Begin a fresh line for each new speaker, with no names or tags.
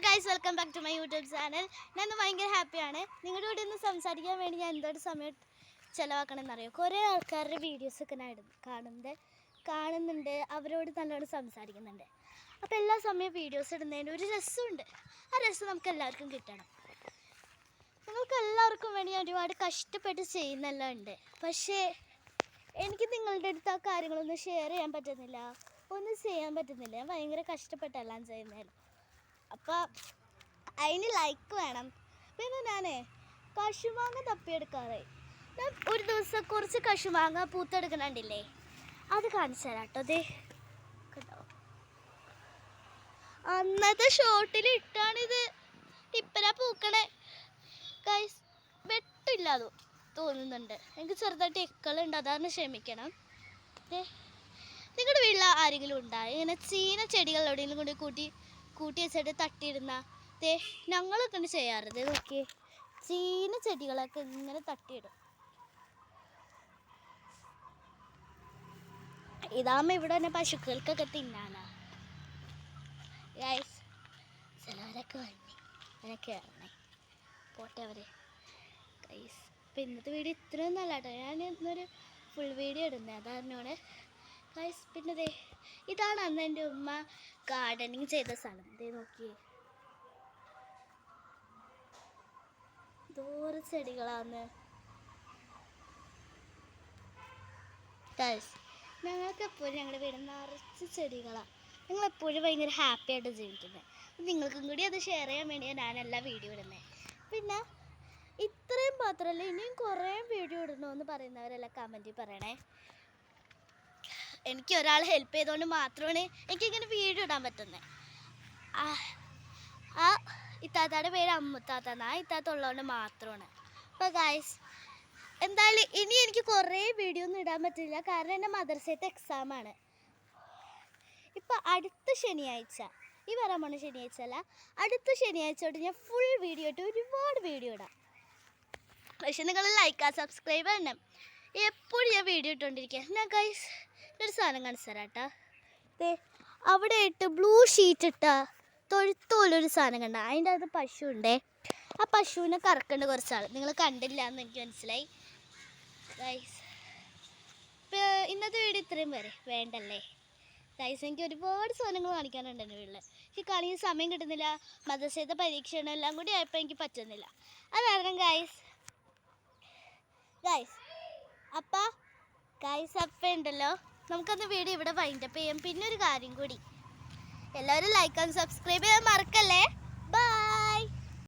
Guys, welcome back to my YouTube channel. ഞാൻ ഇന്ന് ഭയങ്കര ഹാപ്പിയാണ്. നിങ്ങളുടെ കൂടെ ഇന്ന് സംസാരിക്കാൻ വേണ്ടി ഞാൻ എന്തോരം സമയം ചിലവാക്കണമെന്നറിയോ? കുറേ ആൾക്കാരുടെ വീഡിയോസൊക്കെ ഞാൻ കാണുന്നുണ്ട്, അവരോട് നല്ലോണം സംസാരിക്കുന്നുണ്ട്. അപ്പോൾ എല്ലാ സമയവും വീഡിയോസ് ഇടുന്നതിന് ഒരു രസമുണ്ട്. ആ രസം നമുക്ക് എല്ലാവർക്കും കിട്ടണം. നിങ്ങൾക്ക് എല്ലാവർക്കും വേണ്ടി ഞാൻ ഒരുപാട് കഷ്ടപ്പെട്ട് ചെയ്യുന്നെല്ലാം ഉണ്ട്. പക്ഷേ എനിക്ക് നിങ്ങളുടെ അടുത്ത് ആ കാര്യങ്ങളൊന്നും ഷെയർ ചെയ്യാൻ പറ്റുന്നില്ല, ഒന്നും ചെയ്യാൻ പറ്റുന്നില്ല. ഞാൻ ഭയങ്കര കഷ്ടപ്പെട്ടെല്ലാം ചെയ്യുന്നതിൽ. അപ്പോൾ അതിന് ലൈക്ക് വേണം. പിന്നെ ഞാൻ കശുമാങ്ങ തപ്പിയെടുക്കാറ്. ഞാൻ ഒരു ദിവസം കുറച്ച് കശുമാങ്ങ പൂത്തെടുക്കണുണ്ടില്ലേ, അത് കാണിച്ചു തരാം കേട്ടോ. അതേ കേട്ടോ, അന്നത്തെ ഷോട്ടിൽ ഇട്ടാണിത്. ഇപ്പഴാ പൂക്കണേ ഗൈസ്. വെട്ടില്ലാതെ തോന്നുന്നുണ്ട്, എനിക്ക് ചെറുതായിട്ട് എക്കളുണ്ട്, അതാണ് ക്ഷമിക്കണം. നിങ്ങളുടെ വീട്ടിൽ ആരെങ്കിലും ഉണ്ടായി ഇങ്ങനെ ചീന ചെടികൾ എവിടെയെങ്കിലും കൊണ്ട് കൂട്ടി വെച്ചിട്ട് തട്ടിയിടുന്ന? ഞങ്ങളൊക്കെ ഉണ്ട് ചെയ്യാറുണ്ട്. നോക്കിയേ, ചീന ചെടികളൊക്കെ ഇങ്ങനെ തട്ടിയിടും. ഇതാകുമ്പോൾ ഇവിടെ തന്നെ പശുക്കൾക്കൊക്കെ തിന്നാനാ ഗൈസ്. ചിലവരൊക്കെ വന്നി അങ്ങനെയൊക്കെ ഇറങ്ങി പോട്ടെ അവർ ഗൈസ്. അപ്പം ഇന്നത്തെ വീഡിയോ ഇത്രയൊന്നും അല്ല കേട്ടോ, ഞാൻ ഇന്നൊരു ഫുൾ വീഡിയോ ഇടുന്നത്, അതാറിനോട് ഗൈസ്. പിന്നെ ഇതാണ് അന്ന് എൻ്റെ ഉമ്മ ഗാർഡനിങ് ചെയ്ത സ്ഥലം. നോക്കിയേ, ദൂരെ ചെടികളാന്ന് ഗൈസ്. ഞങ്ങൾക്ക് എപ്പോഴും ഞങ്ങളുടെ വീട് നിറച്ച് ചെടികളാണ്. ഞങ്ങളെപ്പോഴും ഭയങ്കര ഹാപ്പി ആയിട്ട് ജീവിക്കുന്നത്. നിങ്ങൾക്കും കൂടി അത് ഷെയർ ചെയ്യാൻ വേണ്ടിയാണ് ഞാൻ എല്ലാ വീഡിയോ ഇടുന്നത്. പിന്നെ ഇത്രയും മാത്രമല്ല, ഇനിയും കുറേ വീഡിയോ ഇടണമെന്ന് പറയുന്നവരെല്ലാം കമൻറ്റിൽ പറയണേ. എനിക്ക് ഒരാൾ ഹെൽപ്പ് ചെയ്തുകൊണ്ട് മാത്രമാണ് എനിക്കിങ്ങനെ വീഡിയോ ഇടാൻ പറ്റുന്നത്. ആ ഇത്താത്തയുടെ പേര് അമ്മുത്താത്ത, ആ ഇത്താത്ത ഉള്ളതുകൊണ്ട് മാത്രമാണ്. അപ്പോൾ ഗൈസ്, എന്തായാലും ഇനി എനിക്ക് കുറേ വീഡിയോ ഒന്നും ഇടാൻ പറ്റില്ല, കാരണം എൻ്റെ മദ്രസത്തെ എക്സാമാണ്. ഇപ്പം അടുത്ത ശനിയാഴ്ച, ഈ വരാൻ പോണ ശനിയാഴ്ച അല്ല, അടുത്ത ശനിയാഴ്ച തൊട്ട് ഞാൻ ഫുൾ വീഡിയോ ഇട്ട് ഒരുപാട് വീഡിയോ ഇടാം. പക്ഷെ നിങ്ങൾ ലൈക്ക് സബ്സ്ക്രൈബ് തന്നെ. എപ്പോഴും ഞാൻ വീഡിയോ ഇട്ടുകൊണ്ടിരിക്കുക. ഞാൻ ഗൈസ് ഒരു സാധനം കാണിച്ചു തരാം കേട്ടോ. അവിടെ ഇട്ട് ബ്ലൂ ഷീറ്റ് ഇട്ട തൊഴുത്തോലൊരു സാധനം കണ്ട, അതിൻ്റെ അകത്ത് പശു ഉണ്ടേ. ആ പശുവിനെ കറക്കേണ്ട കുറച്ചാൾ നിങ്ങൾ കണ്ടില്ല എന്ന് എനിക്ക് മനസ്സിലായി ഗൈസ്. ഇപ്പോൾ ഇന്നത്തെ വീഡിയോ ഇത്രയും വരെ വേണ്ടല്ലേ ഗൈസ്. എനിക്ക് ഒരുപാട് സാധനങ്ങൾ കാണിക്കാനുണ്ട് എൻ്റെ വീട്ടിൽ. എനിക്ക് കാണിക്കാൻ സമയം കിട്ടുന്നില്ല, മദ്രസത്തെ പരീക്ഷണം എല്ലാം കൂടി ആയപ്പോൾ എനിക്ക് പറ്റുന്നില്ല. അത് കാരണം ഗൈസ് അപ്പം ഉണ്ടല്ലോ, നമുക്കൊന്ന് വീഡിയോ ഇവിടെ വൈൻഡപ്പ് ചെയ്യാം. പിന്നെ ഒരു കാര്യം കൂടി, എല്ലാവരും ലൈക്ക് ആൻഡ് സബ്സ്ക്രൈബ് ചെയ്യാൻ